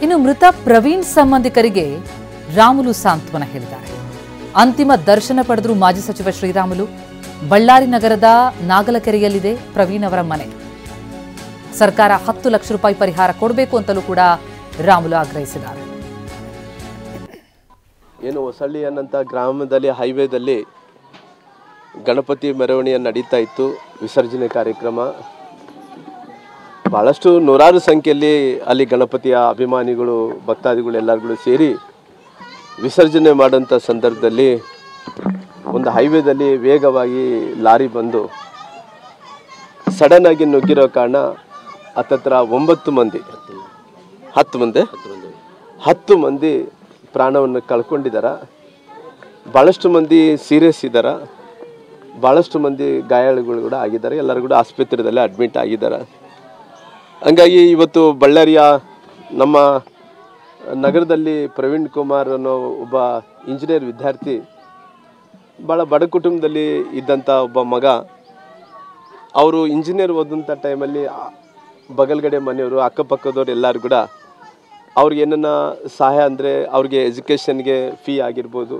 ಇನ್ನು ಮೃತ ಪ್ರವೀಣ್ ಸಂಬಂಧಿಕರಿಗೆ ರಾಮುಲು ಸಾಂತ್ವನ ಹೇಳಿದ್ದಾರೆ. ಅಂತಿಮ ದರ್ಶನ ಪಡೆದರು ಮಾಜಿ ಸಚಿವ ಶ್ರೀರಾಮುಲು. ಬಳ್ಳಾರಿ ನಗರದ ನಾಗಲಕೆರೆಯಲ್ಲಿದೆ ಪ್ರವೀಣ್ ಅವರ ಮನೆ. ಸರ್ಕಾರ 10 ಲಕ್ಷ ರೂಪಾಯಿ ಪರಿಹಾರ ಕೊಡಬೇಕು ಅಂತಲೂ ಕೂಡ ರಾಮುಲು ಆಗ್ರಹಿಸಿದ್ದಾರೆ. ಏನು ಹೊಸಳ್ಳಿ ಅನ್ನಂತ ಗ್ರಾಮದಲ್ಲಿ ಹೈವೇದಲ್ಲಿ ಗಣಪತಿ ಮೆರವಣಿಗೆ ನಡೀತಾ ಇತ್ತು. ವಿಸರ್ಜನೆ ಕಾರ್ಯಕ್ರಮ ಬಹಳಷ್ಟು ನೂರಾರು ಸಂಖ್ಯೆಯಲ್ಲಿ ಅಲ್ಲಿ ಗಣಪತಿಯ ಅಭಿಮಾನಿಗಳು ಭಕ್ತಾದಿಗಳು ಎಲ್ಲರೂ ಸೇರಿ ವಿಸರ್ಜನೆ ಮಾಡೋಂಥ ಸಂದರ್ಭದಲ್ಲಿ ಒಂದು ಹೈವೇದಲ್ಲಿ ವೇಗವಾಗಿ ಲಾರಿ ಬಂದು ಸಡನ್ ಆಗಿ ನುಗ್ಗಿರೋ ಕಾರಣ ಹತ್ತತ್ರ 9 ಮಂದಿ 10 ಮಂದಿ ಪ್ರಾಣವನ್ನು ಕಳ್ಕೊಂಡಿದ್ದಾರೆ. ಭಾಳಷ್ಟು ಮಂದಿ ಸೀರಿಯಸ್ ಇದ್ದಾರೆ, ಭಾಳಷ್ಟು ಮಂದಿ ಗಾಯಾಳುಗಳು ಕೂಡ ಆಗಿದ್ದಾರೆ. ಎಲ್ಲರೂ ಕೂಡ ಆಸ್ಪತ್ರೆಯಲ್ಲಿ ಅಡ್ಮಿಟ್ ಆಗಿದ್ದಾರೆ. ಹಂಗಾಗಿ ಇವತ್ತು ಬಳ್ಳಾರಿಯ ನಮ್ಮ ನಗರದಲ್ಲಿ ಪ್ರವೀಣ್ ಕುಮಾರ್ ಅನ್ನೋ ಒಬ್ಬ ಇಂಜಿನಿಯರ್ ವಿದ್ಯಾರ್ಥಿ, ಭಾಳ ಬಡ ಕುಟುಂಬದಲ್ಲಿ ಇದ್ದಂಥ ಒಬ್ಬ ಮಗ. ಅವರು ಇಂಜಿನಿಯರ್ ಓದಂಥ ಟೈಮಲ್ಲಿ ಬಗಲ್ಗಡೆ ಮನೆಯವರು ಅಕ್ಕಪಕ್ಕದವ್ರು ಎಲ್ಲರೂ ಕೂಡ ಅವ್ರಿಗೆ ಏನನ್ನ ಸಹಾಯ ಅಂದರೆ ಅವ್ರಿಗೆ ಎಜುಕೇಷನ್ಗೆ ಫೀ ಆಗಿರ್ಬೋದು,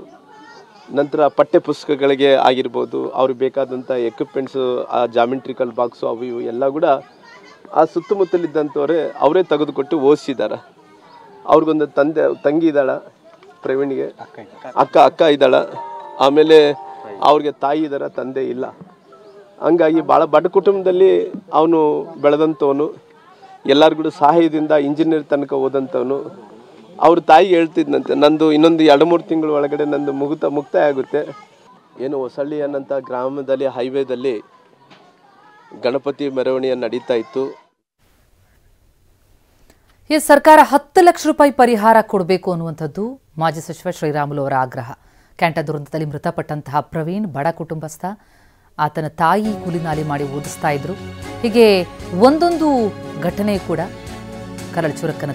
ನಂತರ ಪಠ್ಯ ಪುಸ್ತಕಗಳಿಗೆ ಆಗಿರ್ಬೋದು, ಅವ್ರಿಗೆ ಬೇಕಾದಂಥ ಎಕ್ವಿಪ್ಮೆಂಟ್ಸು, ಆ ಜಾಮಿಟ್ರಿಕಲ್ ಬಾಕ್ಸು ಅವು ಇವು ಎಲ್ಲ ಕೂಡ ಆ ಸುತ್ತಮುತ್ತಲಿದ್ದಂಥವರೇ ಅವರೇ ತೆಗೆದುಕೊಟ್ಟು ಓದಿಸಿದ್ದಾರೆ. ಅವ್ರಿಗೊಂದು ತಂಗಿ ಇದ್ದಾಳೆ, ಪ್ರವೀಣ್ಗೆ ಅಕ್ಕ ಇದ್ದಾಳೆ. ಆಮೇಲೆ ಅವ್ರಿಗೆ ತಾಯಿ ಇದ್ದಾರೆ, ತಂದೆ ಇಲ್ಲ. ಹಂಗಾಗಿ ಭಾಳ ಬಡ ಕುಟುಂಬದಲ್ಲಿ ಅವನು ಬೆಳೆದಂಥವನು, ಎಲ್ಲರಿಗೂ ಸಹಾಯದಿಂದ ಇಂಜಿನಿಯರ್ ತನಕ ಓದಂಥವನು. ಅವ್ರ ತಾಯಿ ಹೇಳ್ತಿದ್ದಂತೆ, ನಂದು ಇನ್ನೊಂದು 2-3 ತಿಂಗಳ ಒಳಗಡೆ ನಂದು ಮುಕ್ತಾಯ ಆಗುತ್ತೆ. ಏನು ಹೊಸಳ್ಳಿ ಅನ್ನಂಥ ಗ್ರಾಮದಲ್ಲಿ ಹೈವೇದಲ್ಲಿ ಗಣಪತಿ ಮೆರವಣಿಗೆ ನಡೀತಾ ಇತ್ತು. ಈ ಸರ್ಕಾರ 10 ಲಕ್ಷ ರೂಪಾಯಿ ಪರಿಹಾರ ಕೊಡಬೇಕು ಅನ್ನುವಂಥದ್ದು ಮಾಜಿ ಸಚಿವ ಶ್ರೀರಾಮುಲು ಅವರ ಆಗ್ರಹ. ಕ್ಯಾಂಟಾ ದುರಂತದಲ್ಲಿ ಮೃತಪಟ್ಟಂತಹ ಪ್ರವೀಣ್ ಬಡ ಕುಟುಂಬಸ್ಥ. ಆತನ ತಾಯಿ ಕೂಲಿನಾಲಿ ಮಾಡಿ ಓದಿಸ್ತಾ ಇದ್ರು. ಹೀಗೆ ಒಂದೊಂದು ಘಟನೆ ಕೂಡ ಕರಳು ಚುರುಕನ್ನು